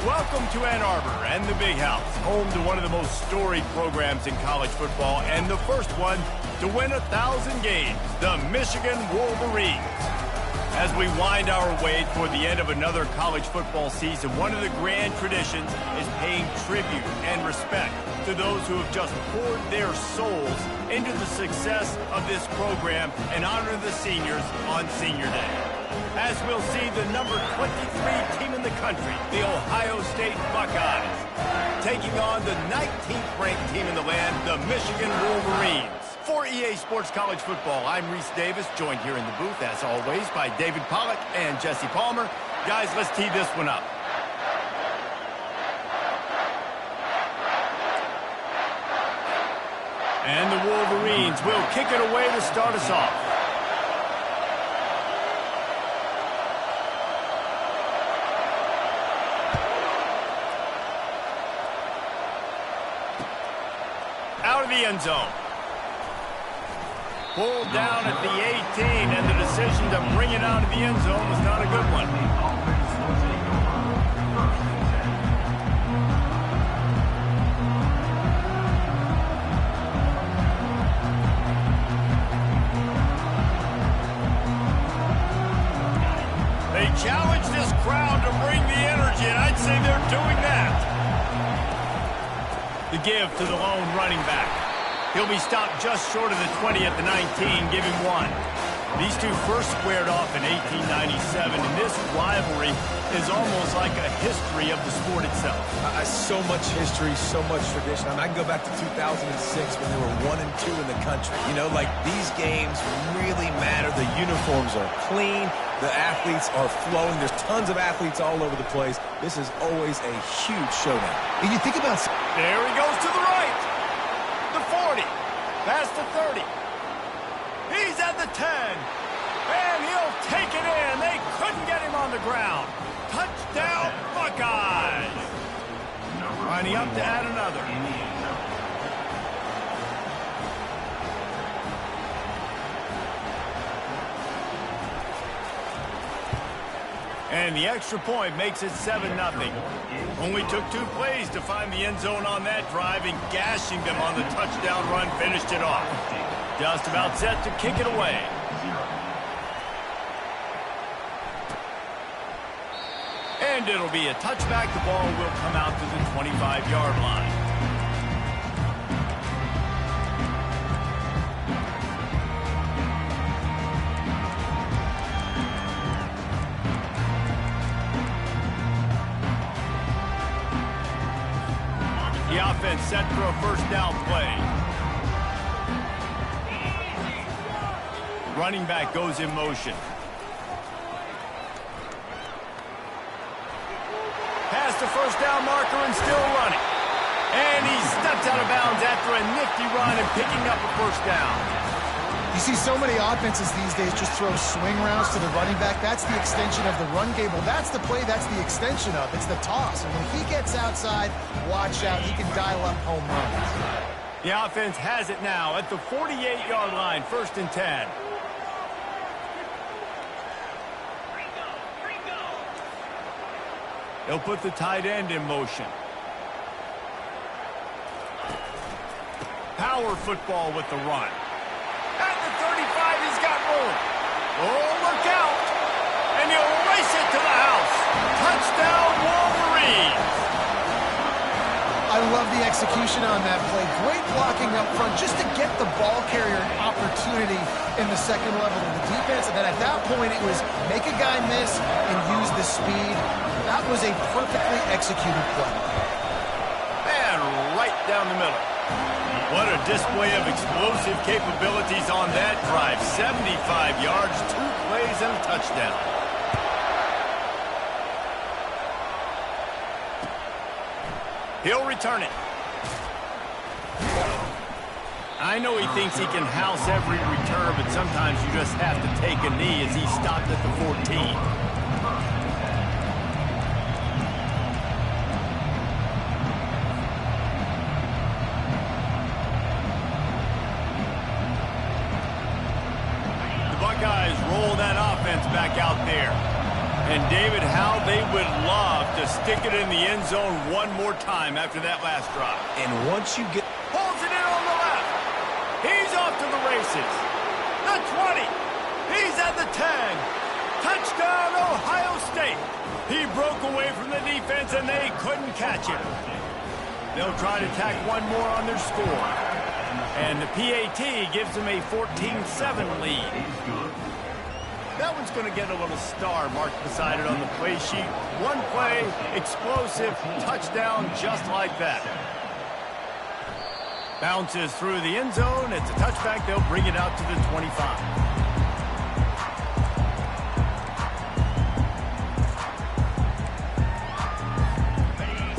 Welcome to Ann Arbor and the Big House, home to one of the most storied programs in college football and the first one to win 1,000 games, the Michigan Wolverines. As we wind our way toward the end of another college football season, one of the grand traditions is paying tribute and respect to those who have just poured their souls into the success of this program and honor the seniors on Senior Day. As we'll see the number 23 team in the country, the Ohio State Buckeyes, taking on the 19th ranked team in the land, the Michigan Wolverines. For EA Sports College Football, I'm Reese Davis, joined here in the booth, as always, by David Pollack and Jesse Palmer. Guys, let's tee this one up. And the Wolverines will kick it away to start us off. Out of the end zone. Pulled down at the 18, and the decision to bring it out of the end zone was not a good one. They challenge this crowd to bring the energy, and I'd say they're doing that. The give to the lone running back. He'll be stopped just short of the 20 at the 19, give him one. These two first squared off in 1897, and this rivalry is almost like a history of the sport itself. So much history, so much tradition. I can go back to 2006 when they were 1 and 2 in the country. You know, like, these games really matter. The uniforms are clean. The athletes are flowing. There's tons of athletes all over the place. This is always a huge showdown. And you think about... There he goes to the right. The 40. Past the 30. He's at the 10. And he'll take it in. They couldn't get him on the ground. Touchdown, Buckeyes. Lining up to add another. And the extra point makes it 7-0. Only took 2 plays to find the end zone on that drive, and gashing them on the touchdown run finished it off. Just about set to kick it away. And it'll be a touchback. The ball will come out to the 25-yard line. The offense set for a first down play. Running back goes in motion. Past the first down marker and still running. And he steps out of bounds after a nifty run and picking up a first down. You see so many offenses these days just throw swing routes to the running back. That's the extension of the run game. Well, that's the play that's the extension of. It's the toss. And when he gets outside, watch out. He can dial up home runs. The offense has it now at the 48-yard line, 1st and 10. They'll put the tight end in motion. Power football with the run. At the 35, he's got room. Oh, look out. And he'll race it to the house. Touchdown, Wolverines. I love the execution on that play. Great blocking up front just to get the ball carrier an opportunity in the second level of the defense. And then at that point, it was make a guy miss and use the speed. That was a perfectly executed play. And right down the middle. What a display of explosive capabilities on that drive. 75 yards, 2 plays, and a touchdown. He'll return it. I know he thinks he can house every return, but sometimes you just have to take a knee as he stopped at the 14. Buckeyes roll that offense back out there. And David, how they would love to stick it in the end zone one more time after that last drive. And once you get... Pulls it in on the left. He's off to the races. The 20. He's at the 10. Touchdown, Ohio State. He broke away from the defense, and they couldn't catch him. They'll try to tack one more on their score. And the PAT gives them a 14-7 lead. That one's going to get a little star marked beside it on the play sheet. One play, explosive, touchdown just like that. Bounces through the end zone. It's a touchback. They'll bring it out to the 25.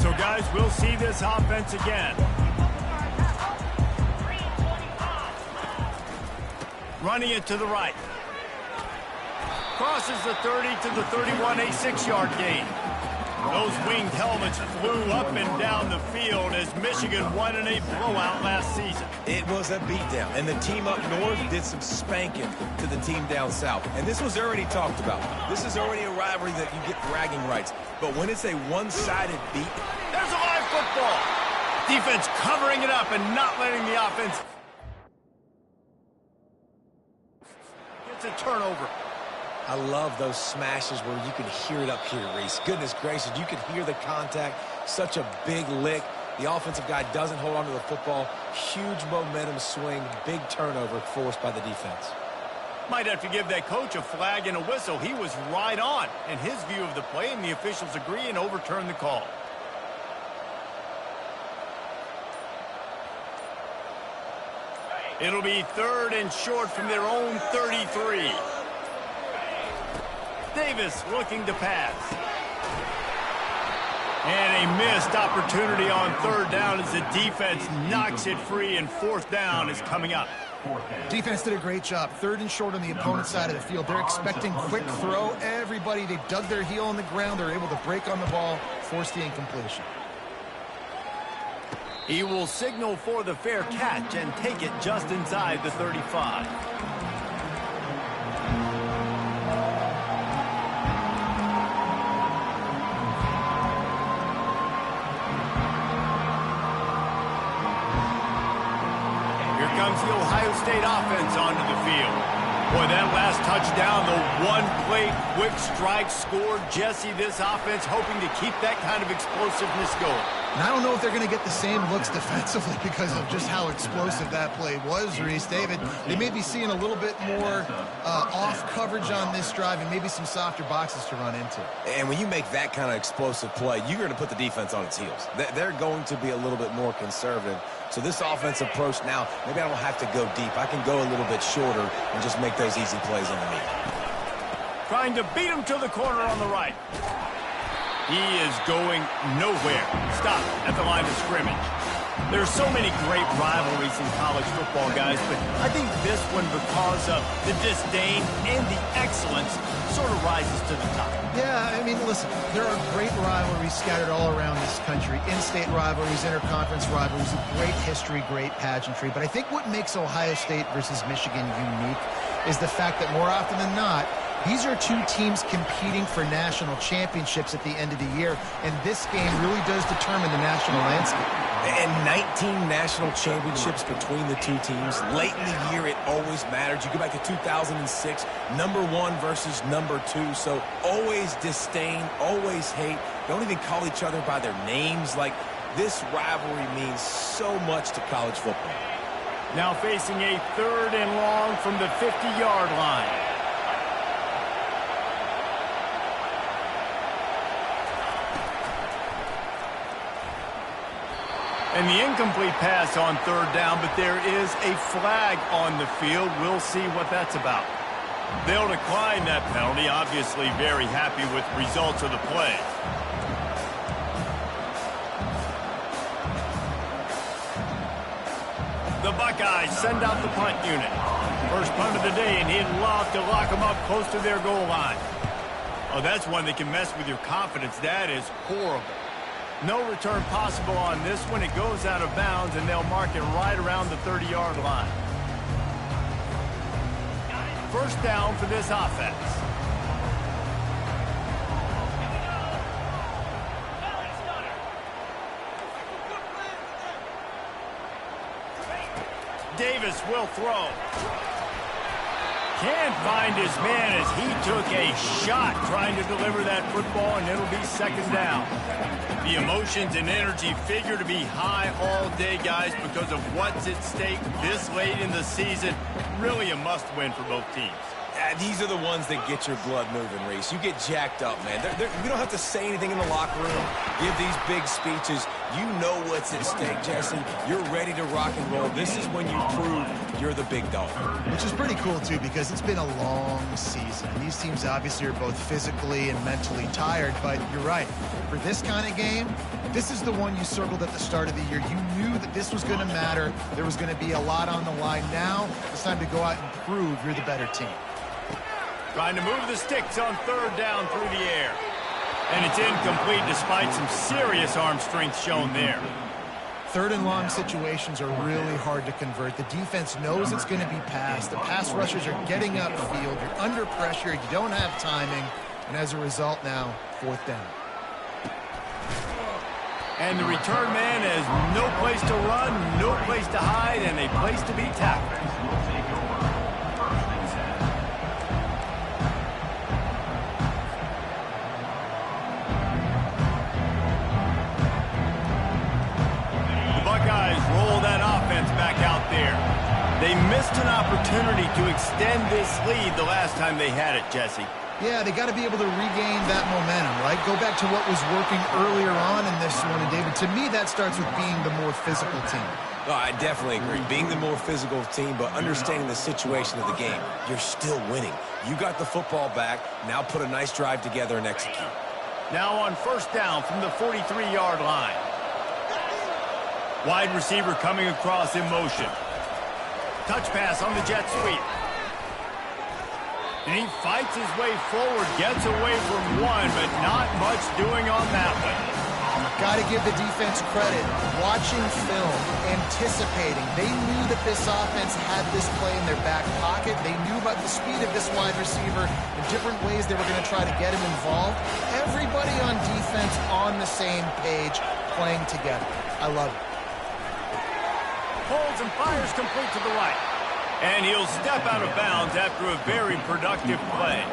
So, guys, we'll see this offense again. Running it to the right. Crosses the 30 to the 31, a 6-yard gain. Those winged helmets flew up and down the field as Michigan won in a blowout last season. It was a beatdown, and the team up north did some spanking to the team down south. And this was already talked about. This is already a rivalry that you get bragging rights. But when it's a one-sided beat... There's a live football. Defense covering it up and not letting the offense... It's a turnover. I love those smashes where you can hear it up here, Reese. Goodness gracious, you can hear the contact. Such a big lick. The offensive guy doesn't hold on to the football. Huge momentum swing, big turnover forced by the defense. Might have to give that coach a flag and a whistle. He was right on in his view of the play, and the officials agree and overturn the call. It'll be 3rd and short from their own 33. Davis looking to pass. And a missed opportunity on 3rd down as the defense knocks it free, and 4th down is coming up. Defense did a great job. 3rd and short on the opponent's side of the field. They're expecting quick throw. Everybody, they dug their heel on the ground. They're able to break on the ball, force the incompletion. He will signal for the fair catch and take it just inside the 35. Comes the Ohio State offense onto the field. Boy, that last touchdown, the one-play quick strike scored. Jesse, this offense hoping to keep that kind of explosiveness going. And I don't know if they're going to get the same looks defensively because of just how explosive that play was, Reese. David, they may be seeing a little bit more off coverage on this drive and maybe some softer boxes to run into. And when you make that kind of explosive play, you're going to put the defense on its heels. They're going to be a little bit more conservative. So this offensive approach now, maybe I don't have to go deep. I can go a little bit shorter and just make those easy plays underneath. Trying to beat him to the corner on the right. He is going nowhere. Stop at the line of scrimmage. There's so many great rivalries in college football, guys, but I think this one, because of the disdain and the excellence, sort of rises to the top. Yeah, I mean, listen, there are great rivalries scattered all around this country. In-state rivalries, interconference rivalries, great history, great pageantry. But I think what makes Ohio State versus Michigan unique is the fact that more often than not, these are two teams competing for national championships at the end of the year, and this game really does determine the national landscape. And 19 national championships between the two teams. Late in the year, it always mattered. You go back to 2006, #1 versus #2. So always disdain, always hate. Don't even call each other by their names. Like, this rivalry means so much to college football. Now facing a 3rd and long from the 50-yard line. And the incomplete pass on 3rd down, but there is a flag on the field. We'll see what that's about. They'll decline that penalty, obviously very happy with results of the play. The Buckeyes send out the punt unit. First punt of the day, and he'd love to lock them up close to their goal line. Oh, that's one that can mess with your confidence. That is horrible. No return possible on this one. It goes out of bounds, and they'll mark it right around the 30-yard line. First down for this offense. Davis will throw. Can't find his man as he took a shot trying to deliver that football, and it'll be second down. The emotions and energy figure to be high all day, guys, because of what's at stake this late in the season. Really a must-win for both teams. These are the ones that get your blood moving, Reese. You get jacked up, man. You don't have to say anything in the locker room, give these big speeches. You know what's at stake, Jesse. You're ready to rock and roll. This is when you prove you're the big dog. Which is pretty cool, too, because it's been a long season. These teams obviously are both physically and mentally tired, but you're right. For this kind of game, this is the one you circled at the start of the year. You knew that this was going to matter. There was going to be a lot on the line. Now it's time to go out and prove you're the better team. Trying to move the sticks on third down through the air. And it's incomplete despite some serious arm strength shown there. Third and long situations are really hard to convert. The defense knows it's going to be passed. The pass rushers are getting upfield. You're under pressure. You don't have timing. And as a result now, fourth down. And the return man has no place to run, no place to hide, and a place to be tackled. Buckeyes roll that offense back out there. They missed an opportunity to extend this lead the last time they had it, Jesse. Yeah, they got to be able to regain that momentum, right? Go back to what was working earlier on in this one. And, David, to me, that starts with being the more physical team. Oh, I definitely agree. Being the more physical team, but understanding the situation of the game. You're still winning. You got the football back. Now put a nice drive together and execute. Now on first down from the 43-yard line. Wide receiver coming across in motion. Touch pass on the jet sweep. And he fights his way forward, gets away from one, but not much doing on that one. Got to give the defense credit. Watching film, anticipating. They knew that this offense had this play in their back pocket. They knew about the speed of this wide receiver and different ways they were going to try to get him involved. Everybody on defense on the same page, playing together. I love it. Holds and fires complete to the right. And he'll step out of bounds after a very productive play.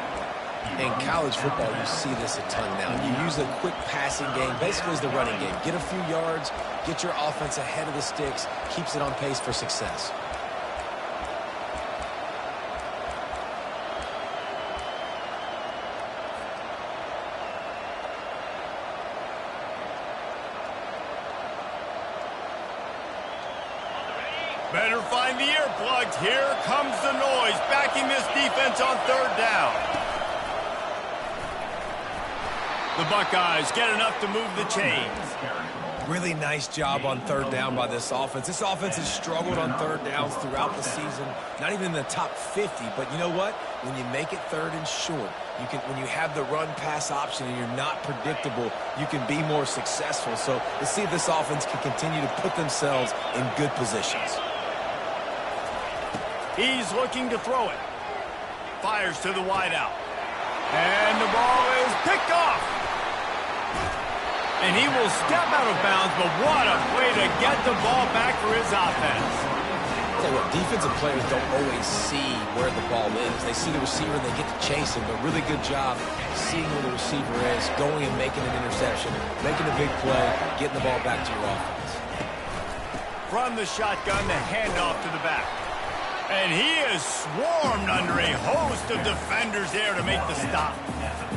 In college football, you see this a ton now. You use a quick passing game, basically as the running game. Get a few yards, get your offense ahead of the sticks, keeps it on pace for success. Better find the earplugs. Here comes the noise, backing this defense on third down. The Buckeyes get enough to move the chains. Really nice job on third down by this offense. This offense has struggled on third downs throughout the season. Not even in the top 50, but you know what? When you make it third and short, when you have the run-pass option and you're not predictable, you can be more successful. So let's see if this offense can continue to put themselves in good positions. He's looking to throw it. Fires to the wideout. And the ball is picked off. And he will step out of bounds, but what a way to get the ball back for his offense. Tell you what, defensive players don't always see where the ball is. They see the receiver and they get to chase him, but really good job seeing where the receiver is, going and making an interception, making a big play, getting the ball back to your offense. From the shotgun, the handoff to the back. And he is swarmed under a host of defenders there to make the stop.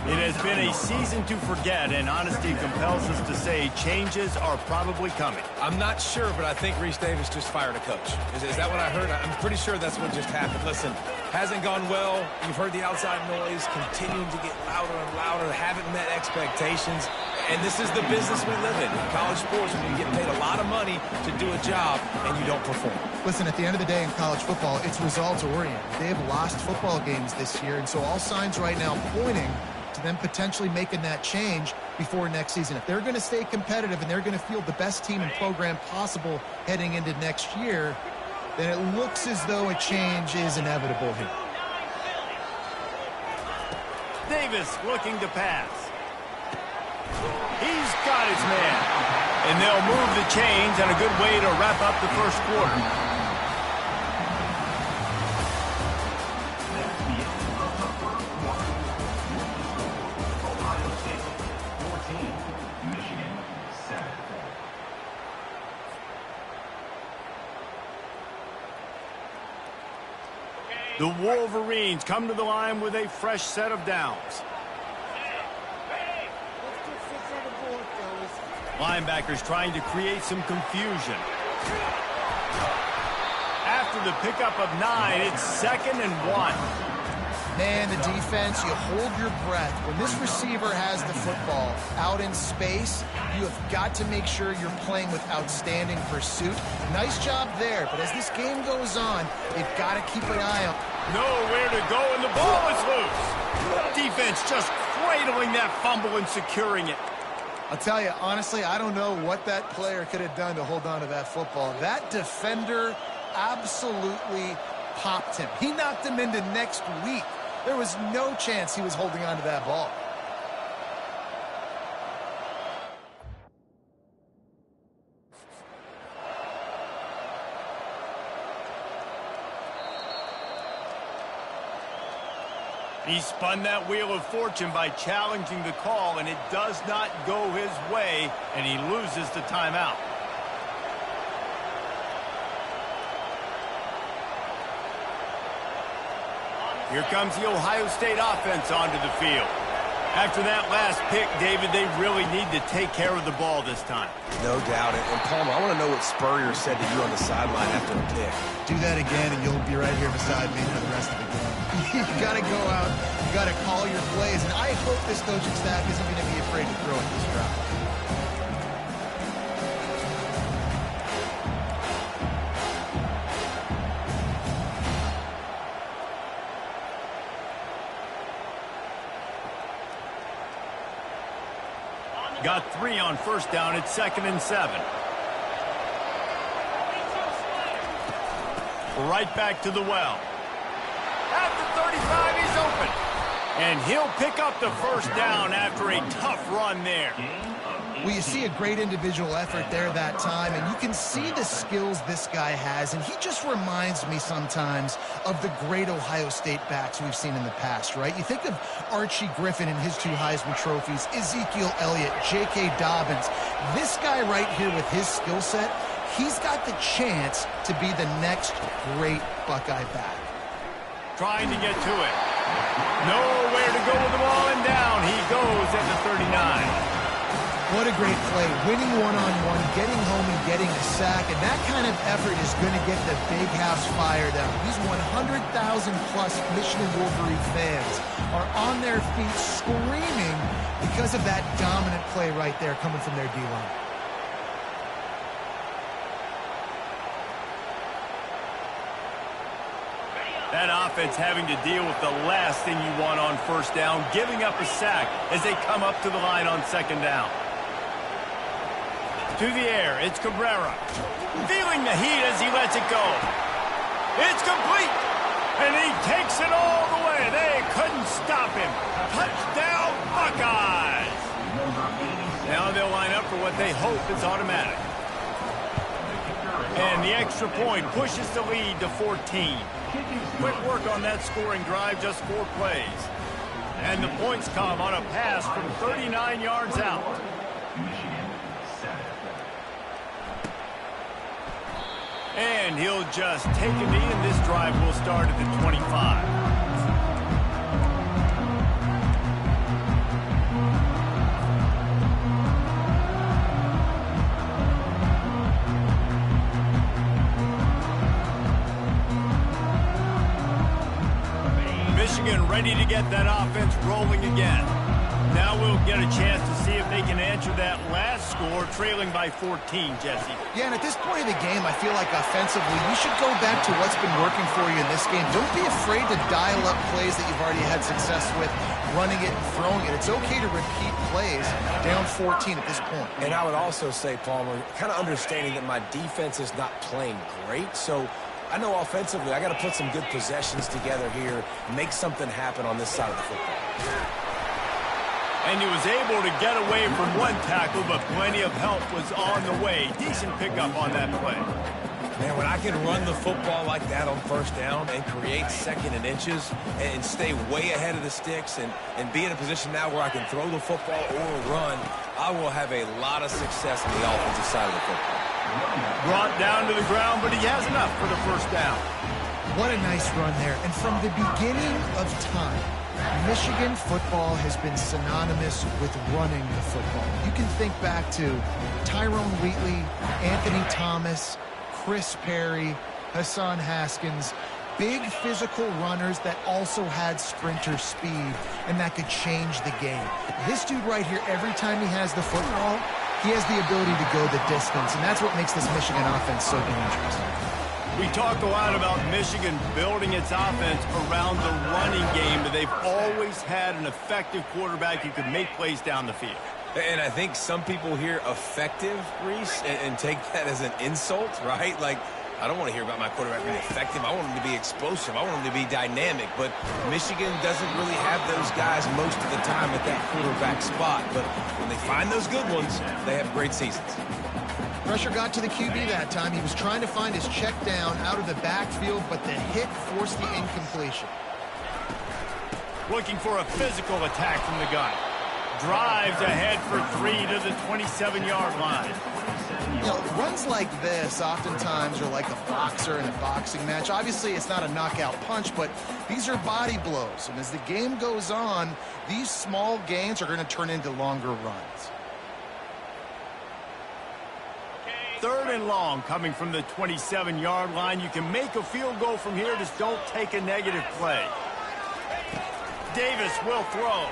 It has been a season to forget, and honesty compels us to say changes are probably coming. I'm not sure, but I think Reese Davis just fired a coach. Is that what I heard? I'm pretty sure that's what just happened. Listen, hasn't gone well. You've heard the outside noise continuing to get louder and louder, haven't met expectations. And this is the business we live in college sports, when you get paid a lot of money to do a job and you don't perform. Listen, at the end of the day in college football, it's results-oriented. They have lost football games this year, and so all signs right now pointing to them potentially making that change before next season. If they're going to stay competitive and they're going to field the best team and program possible heading into next year, then it looks as though a change is inevitable here. Davis looking to pass. He's got his man. And they'll move the chains, and a good way to wrap up the first quarter. The Wolverines come to the line with a fresh set of downs. Linebackers trying to create some confusion. After the pickup of 9, it's 2nd and 1. Man, the defense, you hold your breath. When this receiver has the football out in space, you have got to make sure you're playing with outstanding pursuit. Nice job there, but as this game goes on, you've got to keep an eye on. Nowhere to go, and the ball is loose. Defense just cradling that fumble and securing it. I'll tell you, honestly, I don't know what that player could have done to hold on to that football. That defender absolutely popped him. He knocked him into next week. There was no chance he was holding on to that ball. He spun that wheel of fortune by challenging the call, and it does not go his way, and he loses the timeout. Here comes the Ohio State offense onto the field. After that last pick, David, they really need to take care of the ball this time. No doubt. And Palmer, I want to know what Spurrier said to you on the sideline after the pick. Do that again, and you'll be right here beside me for the rest of the game. You got to go out. You got to call your plays. And I hope this coaching staff isn't going to be afraid to throw at this drive. Got 3 on first down. It's 2nd and 7. Right back to the well. At the 35, he's open. And he'll pick up the first down after a tough run there. Well, you see a great individual effort there that time, and you can see the skills this guy has, and he just reminds me sometimes of the great Ohio State backs we've seen in the past, right? You think of Archie Griffin and his 2 Heisman trophies, Ezekiel Elliott, J.K. Dobbins. This guy right here with his skill set, he's got the chance to be the next great Buckeye back. Trying to get to it. Nowhere to go with the ball, and down he goes at the 39. What a great play, winning one-on-one, getting home and getting a sack, and that kind of effort is going to get the big house fired up. These 100,000-plus Michigan Wolverine fans are on their feet screaming because of that dominant play right there coming from their D-line. That offense having to deal with the last thing you want on first down, giving up a sack as they come up to the line on 2nd down. To the air, it's Cabrera. Feeling the heat as he lets it go. It's complete. And he takes it all the way. They couldn't stop him. Touchdown, Buckeyes. Now they'll line up for what they hope is automatic. And the extra point pushes the lead to 14. Quick work on that scoring drive, just 4 plays. And the points come on a pass from 39 yards out. And he'll just take a knee, and this drive will start at the 25. Michigan ready to get that offense rolling again. Now we'll get a chance to see if they can answer that last score, trailing by 14, Jesse. Yeah, and at this point of the game, I feel like offensively, you should go back to what's been working for you in this game. Don't be afraid to dial up plays that you've already had success with, running it and throwing it. It's okay to repeat plays down 14 at this point. And I would also say, Palmer, kind of understanding that my defense is not playing great, so I know offensively I got to put some good possessions together here, make something happen on this side of the football. And he was able to get away from one tackle, but plenty of help was on the way. Decent pickup on that play. Man, when I can run the football like that on first down and create 2nd and inches and stay way ahead of the sticks and be in a position now where I can throw the football or run, I will have a lot of success on the offensive side of the football. Brought down to the ground, but he has enough for the first down. What a nice run there. And from the beginning of time, Michigan football has been synonymous with running the football. You can think back to Tyrone Wheatley, Anthony Thomas, Chris Perry, Hassan Haskins, big physical runners that also had sprinter speed and that could change the game. This dude right here, every time he has the football, he has the ability to go the distance, and that's what makes this Michigan offense so dangerous. We talk a lot about Michigan building its offense around the running game, but they've always had an effective quarterback who can make plays down the field. And I think some people hear effective, Reese, and take that as an insult, right? Like, I don't want to hear about my quarterback being effective. I want him to be explosive. I want him to be dynamic. But Michigan doesn't really have those guys most of the time at that quarterback spot. But when they find those good ones, they have great seasons. Pressure got to the QB that time. He was trying to find his check down out of the backfield, but the hit forced the incompletion. Looking for a physical attack from the gun. Drives ahead for 3 to the 27-yard line. You know, runs like this oftentimes are like a boxer in a boxing match. Obviously, it's not a knockout punch, but these are body blows. And as the game goes on, these small gains are going to turn into longer runs. 3rd and long coming from the 27-yard line. You can make a field goal from here. Just don't take a negative play. Davis will throw.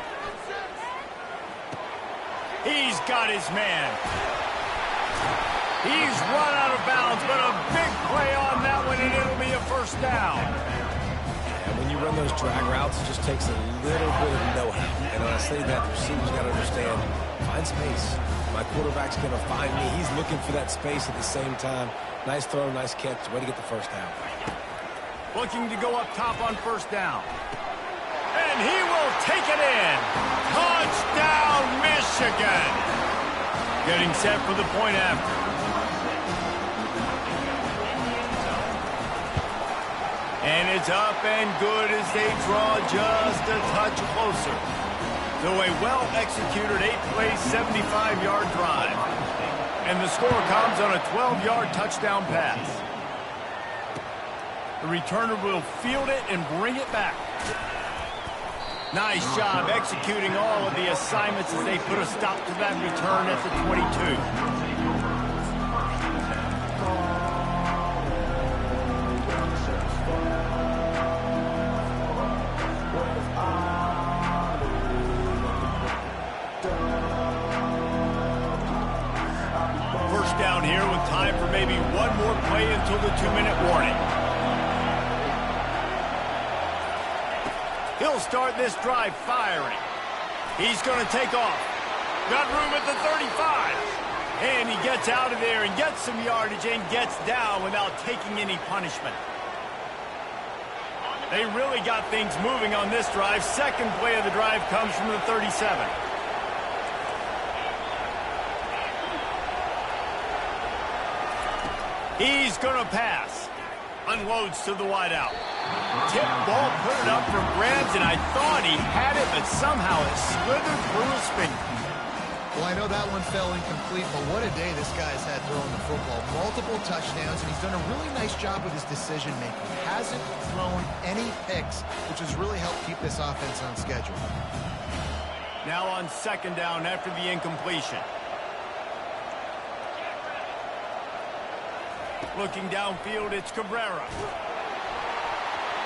He's got his man. He's run out of bounds, but a big play on that one, and it'll be a first down. And when you run those drag routes, it just takes a little bit of know-how. And when I say that, the receiver's got to understand, find space. My quarterback's going to find me. He's looking for that space at the same time. Nice throw, nice catch. Way to get the first down. Looking to go up top on first down. And he will take it in. Touchdown, Michigan. Getting set for the point after. And it's up and good as they draw just a touch closer. So a well-executed 8-play, 75-yard drive. And the score comes on a 12-yard touchdown pass. The returner will field it and bring it back. Nice job executing all of the assignments as they put a stop to that return at the 22. Down here with time for maybe one more play until the 2-minute warning. He'll start this drive firing. He's going to take off. Got room at the 35. And he gets out of there and gets some yardage and gets down without taking any punishment. They really got things moving on this drive. Second play of the drive comes from the 37. He's going to pass. Unloads to the wideout. Tip ball, put it up for grabs, and I thought he had it, but somehow it slithered through his fingers. Well, I know that one fell incomplete, but what a day this guy's had throwing the football. Multiple touchdowns, and he's done a really nice job with his decision-making. Hasn't thrown any picks, which has really helped keep this offense on schedule. Now on second down after the incompletion. Looking downfield, it's Cabrera.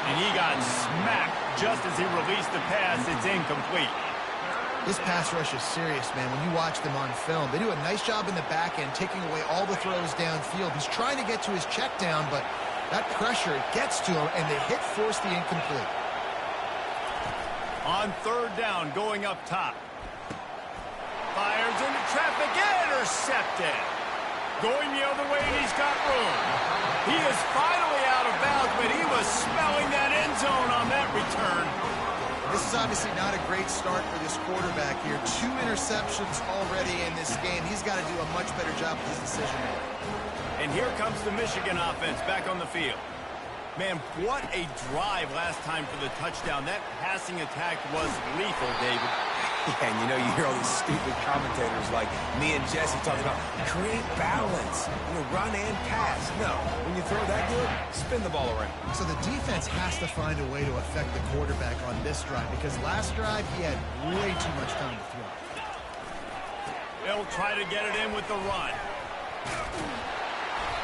And he got smacked just as he released the pass. It's incomplete. This pass rush is serious, man. When you watch them on film, they do a nice job in the back end, taking away all the throws downfield. He's trying to get to his check down, but that pressure gets to him, and the hit forced the incomplete. On third down, going up top. Fires into traffic, intercepted. Going the other way, and he's got room. He is finally out of bounds, but he was smelling that end zone on that return. This is obviously not a great start for this quarterback here. 2 interceptions already in this game. He's got to do a much better job with his decision-making. And here comes the Michigan offense back on the field. Man, what a drive last time for the touchdown. That passing attack was lethal, David. Yeah, and you know, you hear all these stupid commentators like me and Jesse talking about create balance, run and pass. No, when you throw that good, spin the ball around. So the defense has to find a way to affect the quarterback on this drive because last drive he had way too much time to throw. They'll try to get it in with the run.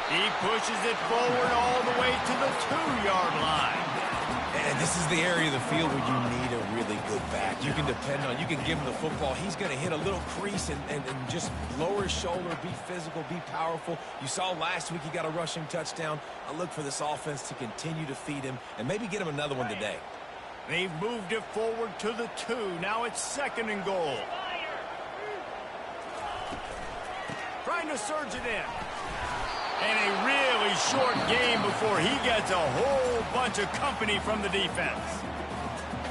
He pushes it forward all the way to the 2-yard line. And this is the area of the field where you need a really good back. You can depend on, you can give him the football. He's going to hit a little crease and just lower his shoulder, be physical, be powerful. You saw last week he got a rushing touchdown. I look for this offense to continue to feed him and maybe get him another one today. They've moved it forward to the 2. Now it's 2nd and goal. Trying to surge it in. And a really short game before he gets a whole bunch of company from the defense.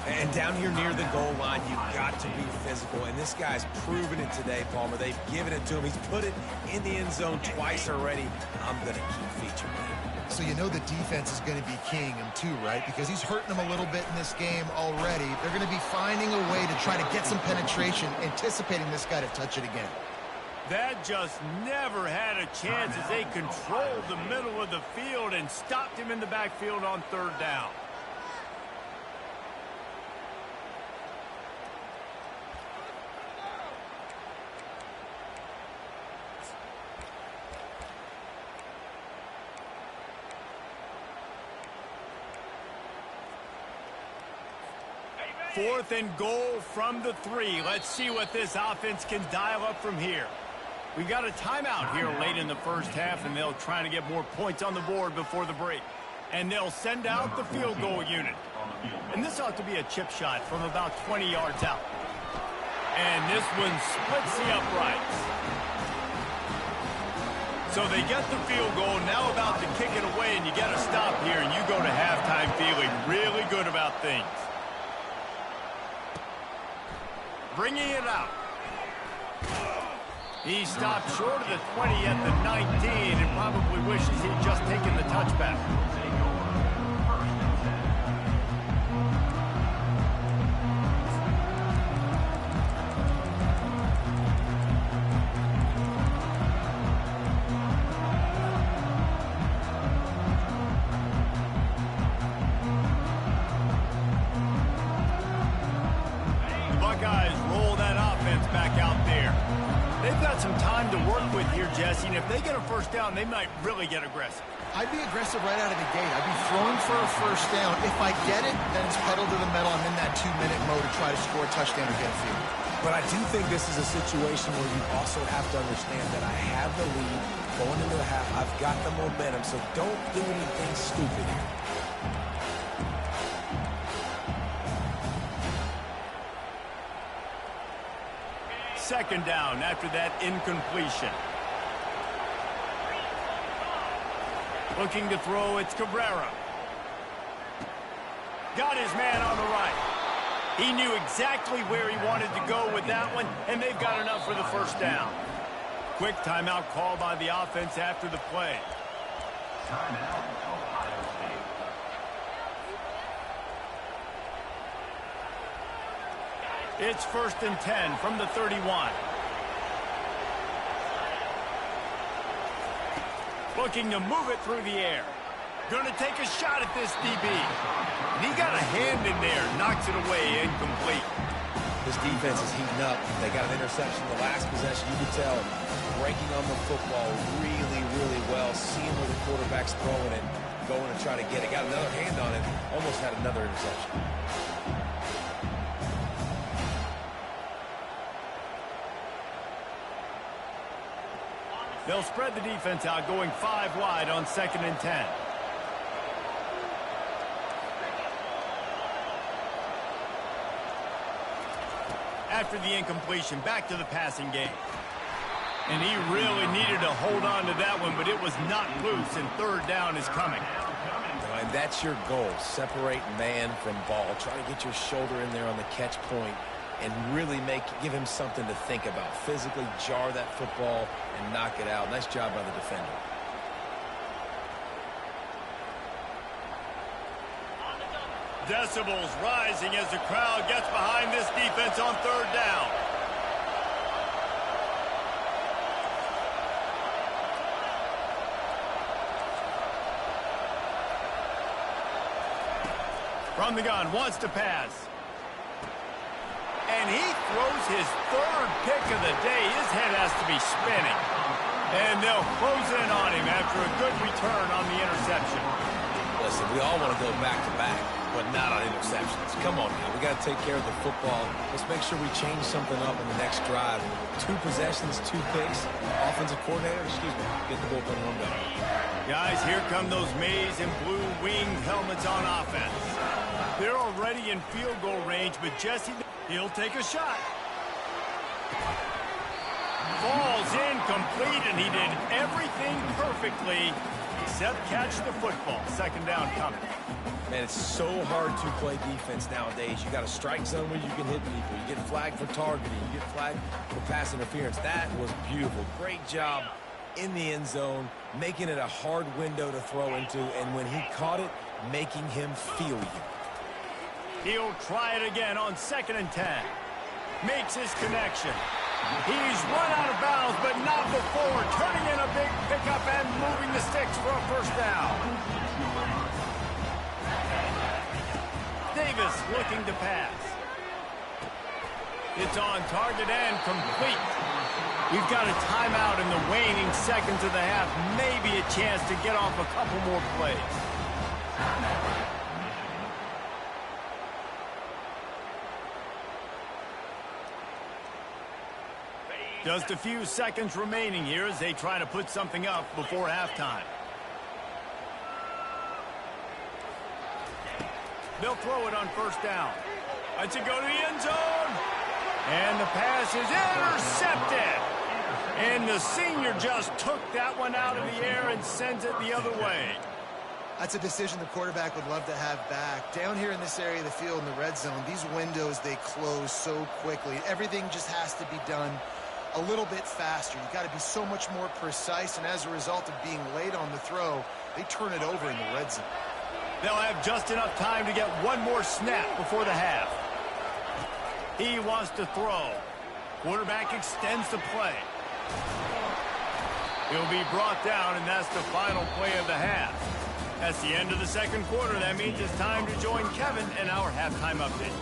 And down here near the goal line, you've got to be physical. And this guy's proven it today, Palmer. They've given it to him. He's put it in the end zone twice already. I'm going to keep featuring him. So you know the defense is going to be keying him too, right? Because he's hurting them a little bit in this game already. They're going to be finding a way to try to get some penetration, anticipating this guy to touch it again. That just never had a chance as they controlled the middle of the field and stopped him in the backfield on 3rd down. Fourth and goal from the 3. Let's see what this offense can dial up from here. We got a timeout here late in the first half, and they'll try to get more points on the board before the break. And they'll send out the field goal unit. And this ought to be a chip shot from about 20 yards out. And this one splits the uprights. So they get the field goal, now about to kick it away, and you got to stop here, and you go to halftime feeling really good about things. Bringing it out. He stopped short of the 20 at the 19 and probably wishes he'd just taken the touchback. The Buckeyes roll that offense back out there. They've got some time to work with here, Jesse, and if they get a first down, they might really get aggressive. I'd be aggressive right out of the gate. I'd be throwing for a first down. If I get it, then it's pedal to the metal. I'm in that 2-minute mode to try to score a touchdown or get a field. But I do think this is a situation where you also have to understand that I have the lead going into the half. I've got the momentum, so don't do anything stupid here. Second down after that incompletion. Looking to throw, it's Cabrera. Got his man on the right. He knew exactly where he wanted to go with that one, and they've got enough for the first down. Quick timeout call by the offense after the play. Timeout, Ohio State. It's 1st and 10 from the 31. Looking to move it through the air. Going to take a shot at this DB. And he got a hand in there, knocks it away, incomplete. This defense is heating up. They got an interception the last possession. You could tell breaking on the football really, really well, seeing where the quarterback's throwing it, going to try to get it. Got another hand on it, almost had another interception. They'll spread the defense out, going 5 wide on 2nd and 10. After the incompletion, back to the passing game. And he really needed to hold on to that one, but it was not loose, and 3rd down is coming. And that's your goal, separate man from ball. Try to get your shoulder in there on the catch point and really give him something to think about. Physically jar that football and knock it out. Nice job by the defender. Decibels rising as the crowd gets behind this defense on third down. From the gun, wants to pass. And he throws his third pick of the day. His head has to be spinning. And they'll close in on him after a good return on the interception. Listen, we all want to go back-to-back, but not on interceptions. Come on now, we got to take care of the football. Let's make sure we change something up in the next drive. 2 possessions, 2 picks. Offensive coordinator, get the bullpen warmed up. Guys, here come those maize and blue winged helmets on offense. They're already in field goal range, but Jesse, he'll take a shot. Falls incomplete, and he did everything perfectly except catch the football. Second down coming. Man, it's so hard to play defense nowadays. You got a strike zone where you can hit people. You get flagged for targeting. You get flagged for pass interference. That was beautiful. Great job in the end zone, making it a hard window to throw into, and when he caught it, making him feel you. He'll try it again on 2nd and 10. Makes his connection. He's run out of bounds, but not before turning in a big pickup and moving the sticks for a first down. Davis looking to pass. It's on target and complete. We've got a timeout in the waning seconds of the half. Maybe a chance to get off a couple more plays. Just a few seconds remaining here as they try to put something up before halftime. They'll throw it on first down. Let's it go to the end zone. And the pass is intercepted. And the senior just took that one out of the air and sends it the other way. That's a decision the quarterback would love to have back. Down here in this area of the field in the red zone, these windows, they close so quickly. Everything just has to be done a little bit faster. You've got to be so much more precise, and as a result of being late on the throw, they turn it over in the red zone. They'll have just enough time to get one more snap before the half. He wants to throw. Quarterback extends the play. He'll be brought down, and that's the final play of the half. That's the end of the second quarter. That means it's time to join Kevin in our halftime update.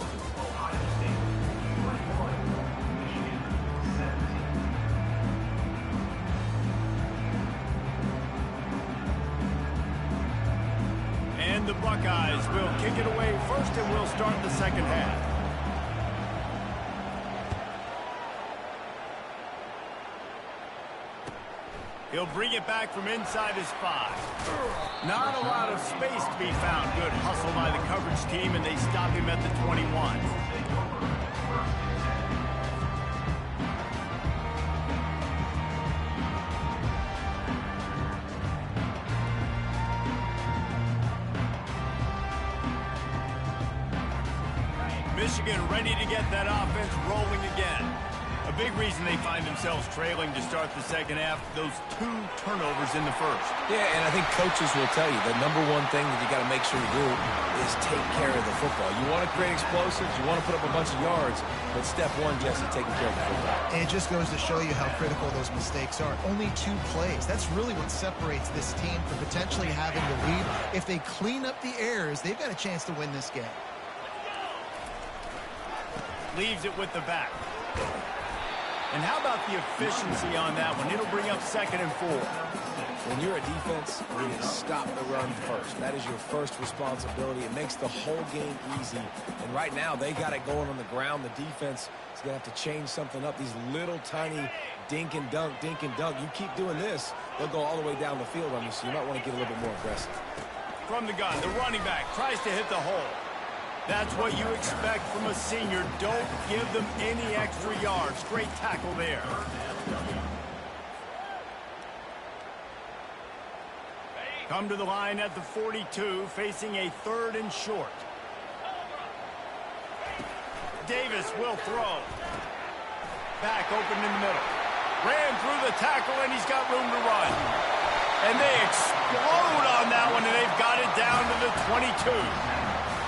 And the Buckeyes will kick it away first, and we'll start the second half. He'll bring it back from inside his 5. Not a lot of space to be found. Good hustle by the coverage team, and they stop him at the 21. Michigan ready to get that offense rolling again. A big reason they find themselves trailing to start the second half, those 2 turnovers in the first. Yeah, and I think coaches will tell you the number one thing that you got to make sure you do is take care of the football. You want to create explosives, you want to put up a bunch of yards, but step one, Jesse, taking care of the football. And it just goes to show you how critical those mistakes are. Only 2 plays. That's really what separates this team from potentially having the lead. If they clean up the errors, they've got a chance to win this game. Leaves it with the back. And how about the efficiency on that one? It'll bring up 2nd and 4. When you're a defense, you need to stop the run first. That is your first responsibility. It makes the whole game easy. And right now, they got it going on the ground. The defense is going to have to change something up. These little tiny dink and dunk, dink and dunk. You keep doing this, they'll go all the way down the field on you, so you might want to get a little bit more aggressive. From the gun, the running back tries to hit the hole. That's what you expect from a senior. Don't give them any extra yards. Great tackle there. Come to the line at the 42, facing a 3rd and short. Davis will throw. Back open in the middle. Ran through the tackle, and he's got room to run. And they explode on that one, and they've got it down to the 22.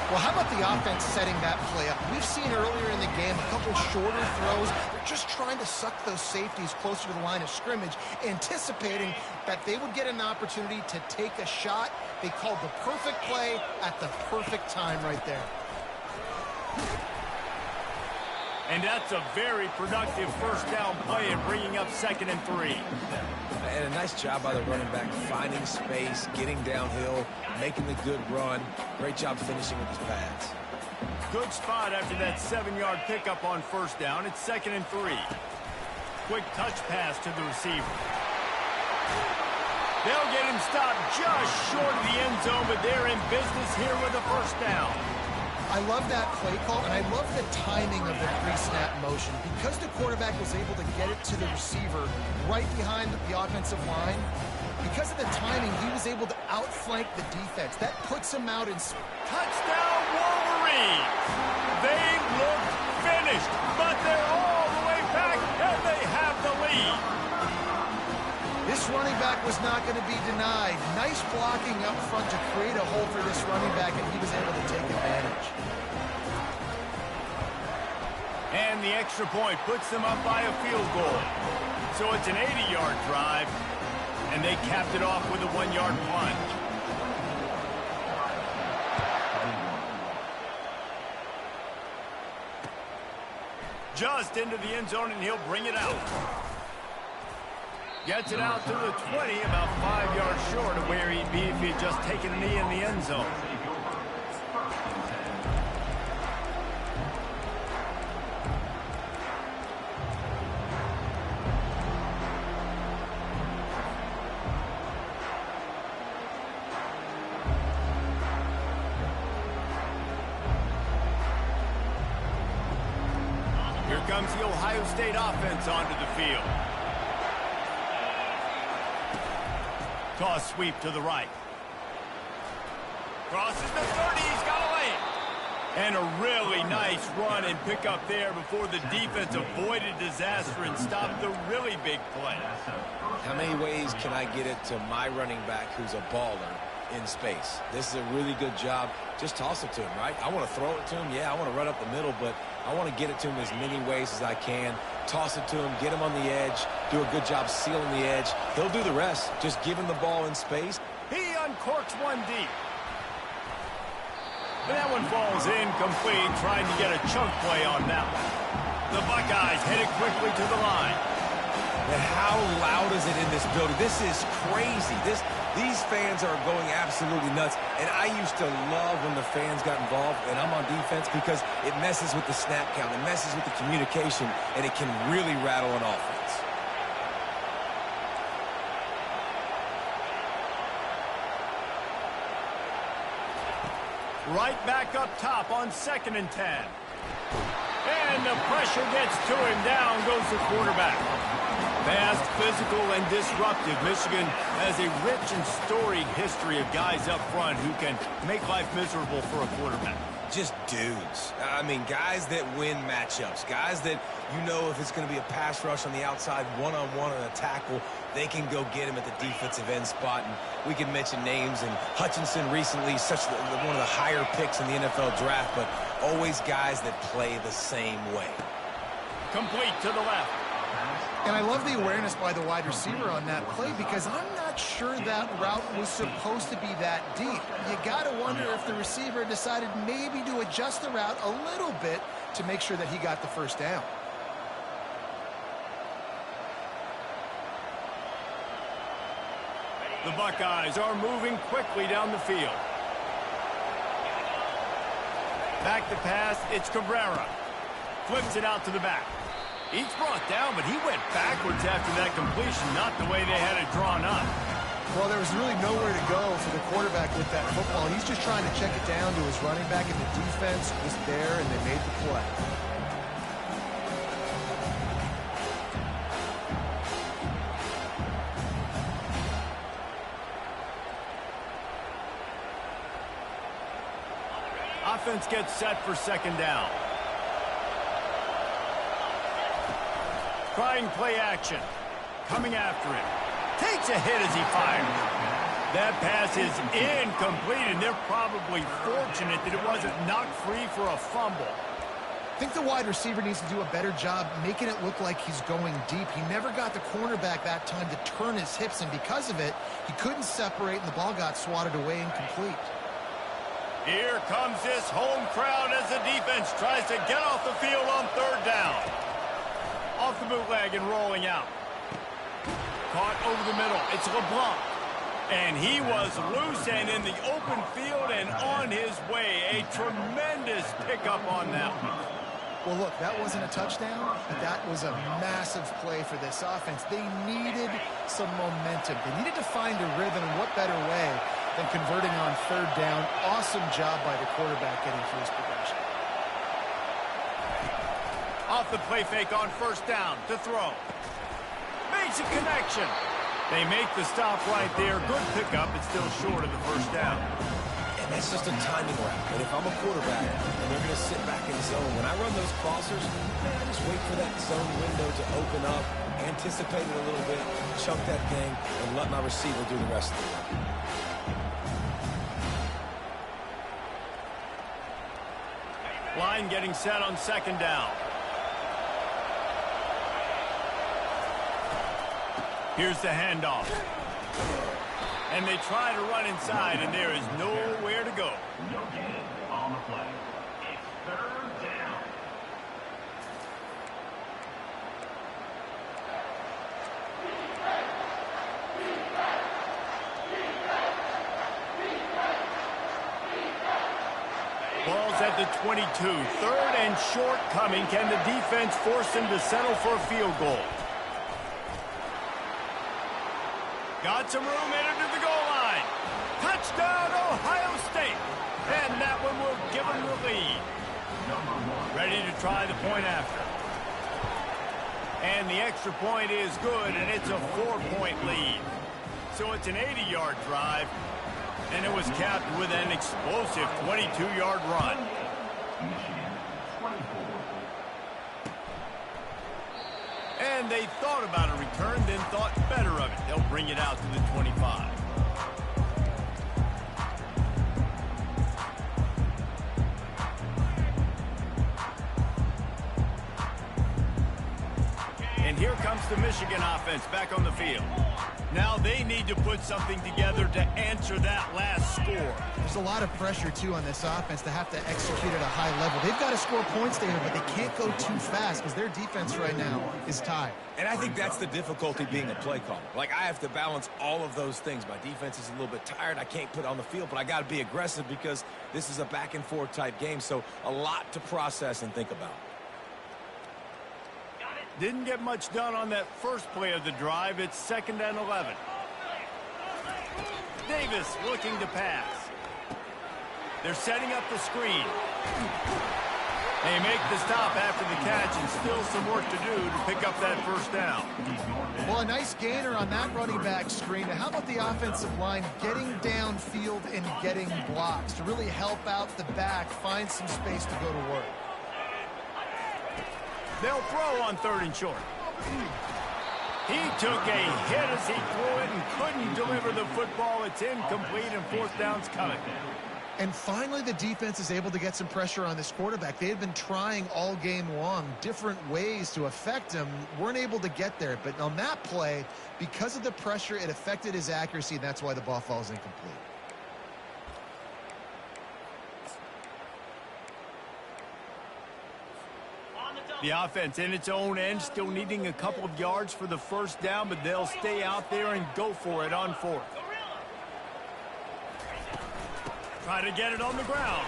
Well, how about the offense setting that play up? We've seen earlier in the game a couple shorter throws. They're just trying to suck those safeties closer to the line of scrimmage, anticipating that they would get an opportunity to take a shot. They called the perfect play at the perfect time right there. And that's a very productive first down play and bringing up 2nd and 3. And a nice job by the running back, finding space, getting downhill, making the good run. Great job finishing with his pads. Good spot after that 7-yard pickup on first down. It's 2nd and 3. Quick touch pass to the receiver. They'll get him stopped just short of the end zone, but they're in business here with a first down. I love that play call, and I love the timing of the pre-snap motion. Because the quarterback was able to get it to the receiver right behind the offensive line, because of the timing, he was able to outflank the defense. That puts him out in... Touchdown, Wolverines! They look finished, but they're all the way back, and they have the lead. This running back was not going to be denied. Nice blocking up front to create a hole for this running back, and he was able to take advantage. And the extra point puts them up by a field goal. So it's an 80-yard drive, and they capped it off with a 1-yard plunge. Just into the end zone, and he'll bring it out. Gets it out to the 20, about 5 yards short of where he'd be if he had just taken a knee in the end zone. Here comes the Ohio State offense onto the field. Toss sweep to the right. Crosses the 30, he's got a lane. And a really nice run and pick up there before the defense avoided disaster and stopped the really big play. How many ways can I get it to my running back who's a baller in space? This is a really good job. Just toss it to him, right? I want to throw it to him. Yeah, I want to run up the middle, but I want to get it to him as many ways as I can. Toss it to him, get him on the edge, do a good job sealing the edge. He'll do the rest. Just give him the ball in space. He uncorks one deep. And that one falls incomplete, trying to get a chunk play on that one. The Buckeyes headed quickly to the line. And how loud is it in this building? This is crazy. These fans are going absolutely nuts. And I used to love when the fans got involved, and I'm on defense, because it messes with the snap count. It messes with the communication, and it can really rattle an offense. Right back up top on 2nd and 10. And the pressure gets to him. Down goes the quarterback. Fast, physical, and disruptive. Michigan has a rich and storied history of guys up front who can make life miserable for a quarterback. Just dudes. I mean, guys that win matchups. Guys that, you know, if it's going to be a pass rush on the outside, one-on-one on a tackle, they can go get him at the defensive end spot. And we can mention names, and Hutchinson recently, one of the higher picks in the NFL draft, but always guys that play the same way. Complete to the left. And I love the awareness by the wide receiver on that play, because I'm not sure that route was supposed to be that deep. You got to wonder if the receiver decided maybe to adjust the route a little bit to make sure that he got the first down. The Buckeyes are moving quickly down the field. Back to pass, it's Cabrera. Flips it out to the back. He's brought down, but he went backwards after that completion, not the way they had it drawn up. Well, there was really nowhere to go for the quarterback with that football. He's just trying to check it down to his running back, and the defense was there, and they made the play. Offense gets set for 2nd down. Trying play action. Coming after him. Takes a hit as he fires. That pass is incomplete, and they're probably fortunate that it wasn't knocked free for a fumble. I think the wide receiver needs to do a better job making it look like he's going deep. He never got the cornerback that time to turn his hips, and because of it, he couldn't separate, and the ball got swatted away incomplete. Here comes this home crowd as the defense tries to get off the field on third down. Off the bootleg and rolling out. Caught over the middle. It's LeBlanc. And he was loose and in the open field and on his way. A tremendous pickup on that one. Well, look, that wasn't a touchdown, but that was a massive play for this offense. They needed some momentum. They needed to find a rhythm, and what better way than converting on third down. Awesome job by the quarterback getting through his progression. Off the play fake on first down to throw. Makes a connection. They make the stop right there. Good pickup. It's still short of the first down. And that's just a timing route. And if I'm a quarterback and they're going to sit back in zone, when I run those crossers, man, I just wait for that zone window to open up, anticipate it a little bit, chunk that thing, and let my receiver do the rest of it. Line getting set on second down. Here's the handoff. And they try to run inside, and there is nowhere to go. No gain on the play. It's third down. Ball's at the 22. Third and short coming. Can the defense force them to settle for a field goal? Got some room headed to the goal line. Touchdown, Ohio State. And that one will give them the lead. Ready to try the point after. And the extra point is good, and it's a 4-point lead. So it's an 80-yard drive, and it was capped with an explosive 22-yard run. And they thought about a return, then thought better of it. They'll bring it out to the 25. And here comes the Michigan offense back on the field. Now they need to put something together to answer that last score. There's a lot of pressure, too, on this offense to have to execute at a high level. They've got to score points there, but they can't go too fast because their defense right now is tied. And I think that's the difficulty being a play caller. Like, I have to balance all of those things. My defense is a little bit tired. I can't put on the field, but I got to be aggressive because this is a back-and-forth type game, so a lot to process and think about. Didn't get much done on that first play of the drive. It's 2nd and 11. Davis looking to pass. They're setting up the screen. They make the stop after the catch, and still some work to do to pick up that first down. Well, a nice gainer on that running back screen. How about the offensive line getting downfield and getting blocks to really help out the back, find some space to go to work? They'll throw on 3rd and short. He took a hit as he threw it and couldn't deliver the football. It's incomplete, and 4th down's coming. And finally, the defense is able to get some pressure on this quarterback. They had been trying all game long different ways to affect him. Weren't able to get there. But on that play, because of the pressure, it affected his accuracy, and that's why the ball falls incomplete. The offense in its own end, still needing a couple of yards for the first down, but they'll stay out there and go for it on 4th. Try to get it on the ground.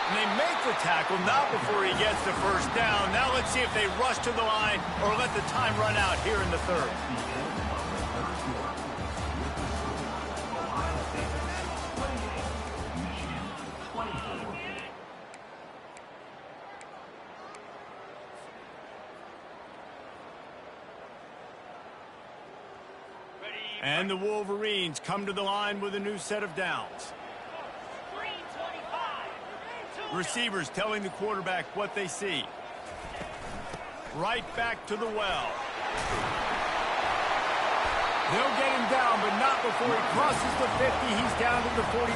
And they make the tackle, not before he gets the first down. Now let's see if they rush to the line or let the time run out here in the 3rd. And the Wolverines come to the line with a new set of downs. Receivers telling the quarterback what they see. Right back to the well. They'll get him down but not before he crosses the 50. He's down to the 49.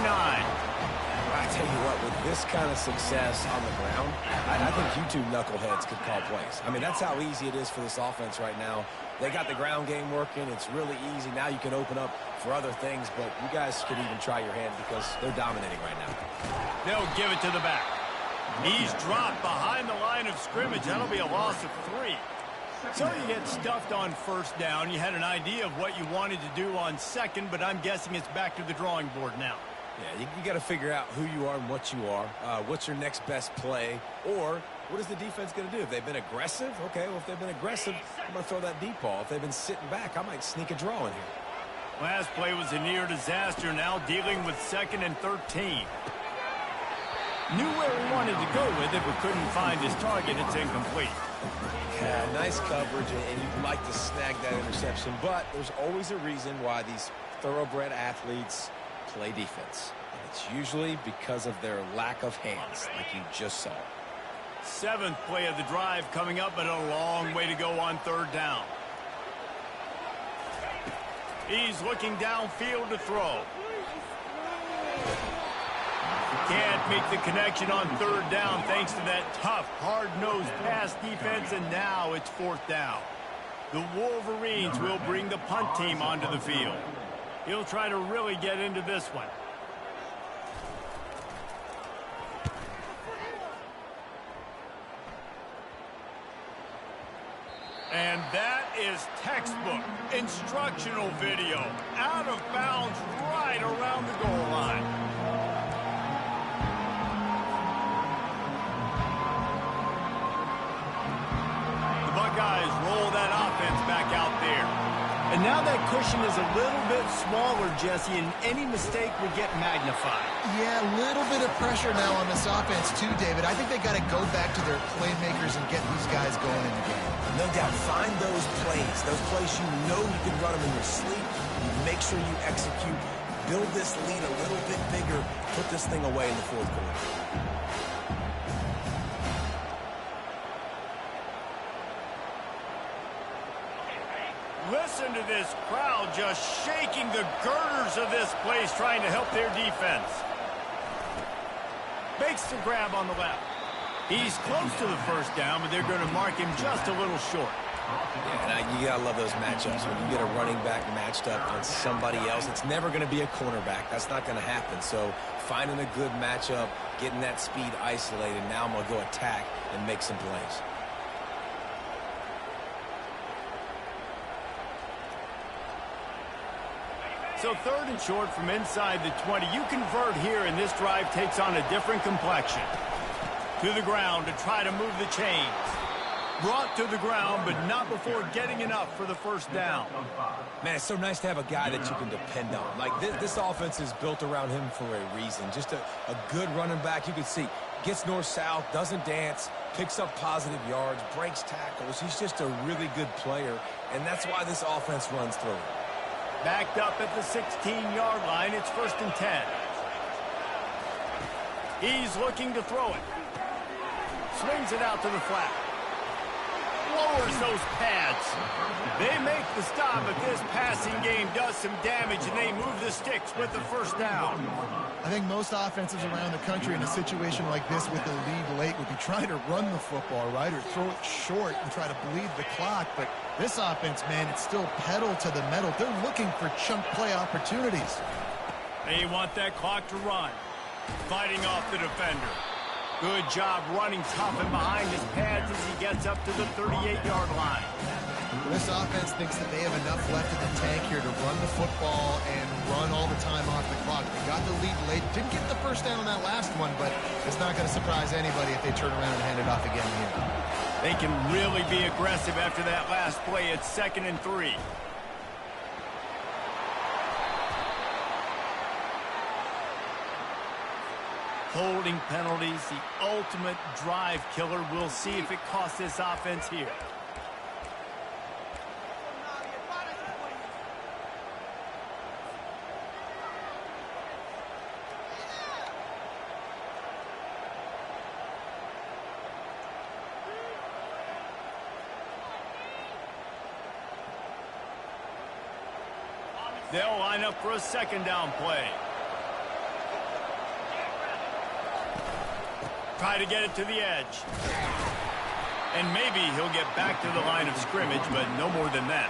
I tell you what, with this kind of success on the ground, I think you two knuckleheads could call plays. I mean, that's how easy it is for this offense right now. They got the ground game working. It's really easy. Now you can open up for other things, but you guys could even try your hand because they're dominating right now. They'll give it to the back. He's dropped behind the line of scrimmage. That'll be a loss of 3. So you get stuffed on first down. You had an idea of what you wanted to do on second, but I'm guessing it's back to the drawing board now. Yeah, you got to figure out who you are and what you are. What's your next best play? Or what is the defense going to do? If they've been aggressive, okay, well, if they've been aggressive, I'm going to throw that deep ball. If they've been sitting back, I might sneak a draw in here. Last play was a near disaster. Now dealing with 2nd and 13. Knew where he wanted to go with it, but couldn't find his target. It's incomplete. Yeah, nice coverage, and you'd like to snag that interception, but there's always a reason why these thoroughbred athletes play defense. And it's usually because of their lack of hands, like you just saw. 7th play of the drive coming up, but a long way to go on 3rd down. He's looking downfield to throw. Can't make the connection on 3rd down thanks to that tough, hard-nosed pass defense, and now it's 4th down. The Wolverines will bring the punt team onto the field. He'll try to really get into this one. And that is textbook instructional video. Out of bounds right around the goal line. The Buckeyes roll that offense back out there. And now that cushion is a little bit smaller, Jesse, and any mistake would get magnified. Yeah, a little bit of pressure now on this offense too, David. I think they got to go back to their playmakers and get these guys going in the game. No doubt, find those plays you know you can run them in your sleep. You make sure you execute. Build this lead a little bit bigger. Put this thing away in the 4th quarter. Listen to this crowd just shaking the girders of this place, trying to help their defense. Makes the grab on the left. He's close to the 1st down, but they're going to mark him just a little short. Yeah, you got to love those matchups. When you get a running back matched up on somebody else, it's never going to be a cornerback. That's not going to happen. So finding a good matchup, getting that speed isolated, now I'm going to go attack and make some plays. So 3rd and short from inside the 20. You convert here, and this drive takes on a different complexion. To the ground to try to move the chains. Brought to the ground, but not before getting enough for the 1st down. Man, it's so nice to have a guy that you can depend on. Like, this offense is built around him for a reason. Just a good running back. You can see, gets north-south, doesn't dance, picks up positive yards, breaks tackles. He's just a really good player, and that's why this offense runs through. Backed up at the 16-yard line. It's 1st and 10. He's looking to throw it. Swings it out to the flat. Lowers those pads. They make the stop, but this passing game does some damage, and they move the sticks with the 1st down. I think most offenses around the country in a situation like this with the lead late would be trying to run the football, right, or throw it short and try to bleed the clock. But this offense, man, it's still pedal to the metal. They're looking for chunk play opportunities. They want that clock to run. Fighting off the defender. Good job running tough and behind his pads as he gets up to the 38-yard line. This offense thinks that they have enough left in the tank here to run the football and run all the time off the clock. They got the lead late. Didn't get the 1st down on that last one, but it's not going to surprise anybody if they turn around and hand it off again here. They can really be aggressive after that last play. It's 2nd and 3. Holding penalties, the ultimate drive killer. We'll see if it costs this offense here. They'll line up for a second down play. Try to get it to the edge. And maybe he'll get back to the line of scrimmage, but no more than that.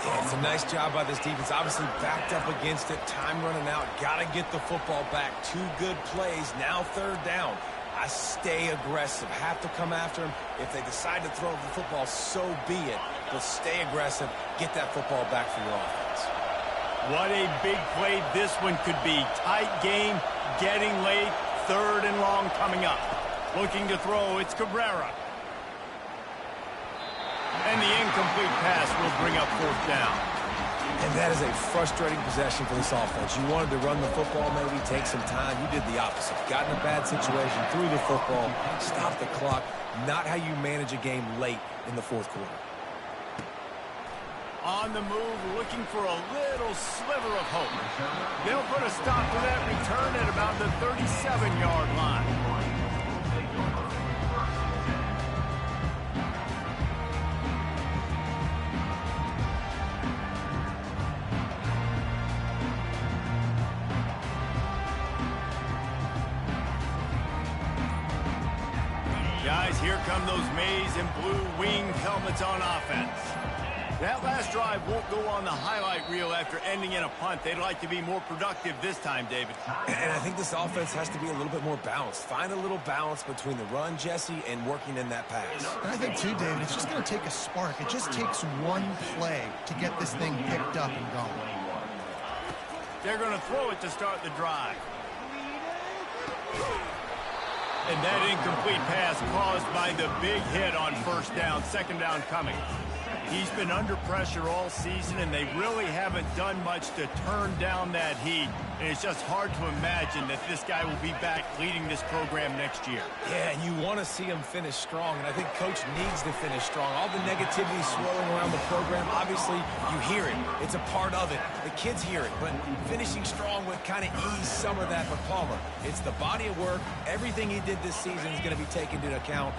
Yeah, it's a nice job by this defense. Obviously backed up against it. Time running out. Got to get the football back. 2 good plays. Now third down. I stay aggressive. Have to come after him. If they decide to throw the football, so be it. But stay aggressive. Get that football back for your offense. What a big play this one could be. Tight game, getting late, 3rd and long coming up. Looking to throw, it's Cabrera. And the incomplete pass will bring up 4th down. And that is a frustrating possession for this offense. You wanted to run the football, maybe take some time. You did the opposite. Got in a bad situation, threw the football, stopped the clock. Not how you manage a game late in the 4th quarter. On the move, looking for a little sliver of hope. They'll put a stop to that return at about the 37-yard line. Guys, here come those maize and blue winged helmets on offense. That last drive won't go on the highlight reel after ending in a punt. They'd like to be more productive this time, David. And I think this offense has to be a little bit more balanced. Find a little balance between the run, Jesse, and working in that pass. And I think, too, David, it's just going to take a spark. It just takes one play to get this thing picked up and going. They're going to throw it to start the drive. And that incomplete pass caused by the big hit on 1st down, 2nd down coming. He's been under pressure all season, and they really haven't done much to turn down that heat. And it's just hard to imagine that this guy will be back leading this program next year. Yeah, and you want to see him finish strong, and I think Coach needs to finish strong. All the negativity swirling around the program, obviously, you hear it. It's a part of it. The kids hear it, but finishing strong would kind of ease some of that for Palmer. It's the body of work. Everything he did this season is going to be taken into account,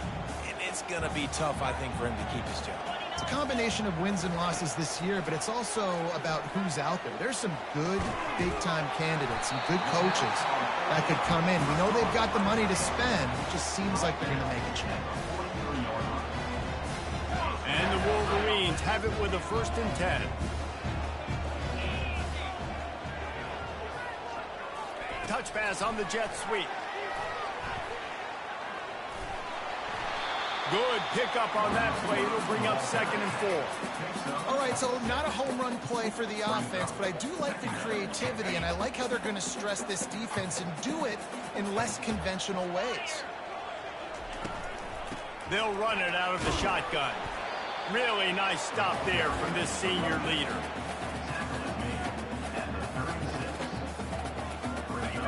and it's going to be tough, I think, for him to keep his job. It's a combination of wins and losses this year, but it's also about who's out there. There's some good big-time candidates, some good coaches that could come in. We know they've got the money to spend. It just seems like they're going to make a change. And the Wolverines have it with a 1st and 10. Touch pass on the jet sweep. Good pickup on that play. It'll bring up 2nd and 4. All right, so not a home run play for the offense, but I do like the creativity, and I like how they're going to stress this defense and do it in less conventional ways. They'll run it out of the shotgun. Really nice stop there from this senior leader.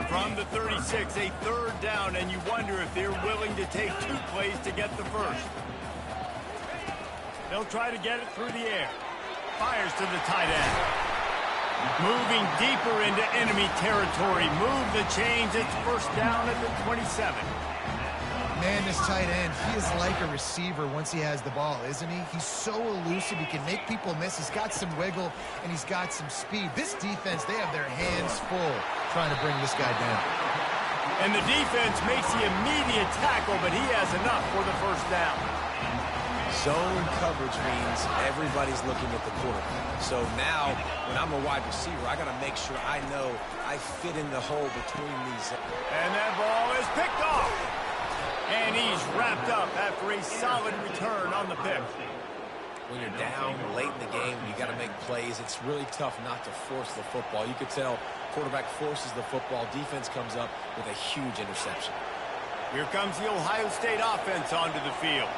From the 36, a 3rd down, and you wonder if they're willing to take 2 plays to get the 1st. They'll try to get it through the air. Fires to the tight end. Moving deeper into enemy territory. Move the chains. It's 1st down at the 27. Man, this tight end, he is like a receiver once he has the ball, isn't he? He's so elusive. He can make people miss. He's got some wiggle, and he's got some speed. This defense, they have their hands full trying to bring this guy down. And the defense makes the immediate tackle, but he has enough for the 1st down. Zone coverage means everybody's looking at the quarterback. So now, when I'm a wide receiver, I got to make sure I know I fit in the hole between these. And that ball is picked off. And he's wrapped up after a solid return on the pick. When you're down late in the game, you got to make plays. It's really tough not to force the football. You could tell quarterback forces the football. Defense comes up with a huge interception. Here comes the Ohio State offense onto the field.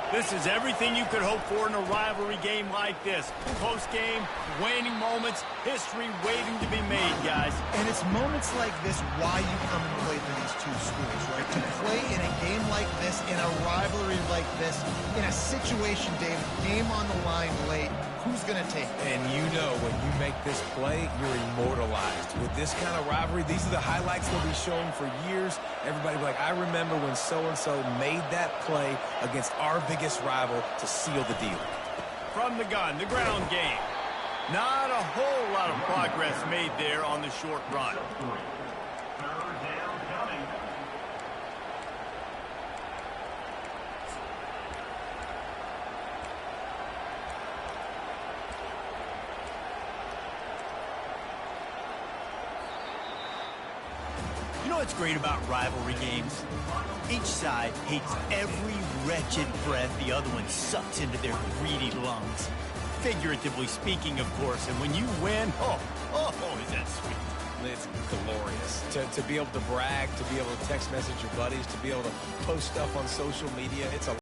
This is everything you could hope for in a rivalry game like this. Close game, waning moments, history waiting to be made, guys. And it's moments like this why you come and play for these two schools, right? To play in a game like this, in a rivalry like this, in a situation, Dave, game on the line late, who's going to take it? And you know when you make this play, you're immortalized. With this kind of rivalry, these are the highlights they'll be showing for years. Everybody will be like, I remember when so-and-so made that play against our biggest rival to seal the deal. From the gun, the ground game. Not a whole lot of progress made there on the short run. Third down coming. You know what's great about rivalry games? Each side hates every wretched breath the other one sucks into their greedy lungs. Figuratively speaking, of course, and when you win, oh, is that sweet. It's glorious. To be able to brag, to be able to text message your buddies, to be able to post stuff on social media, it's a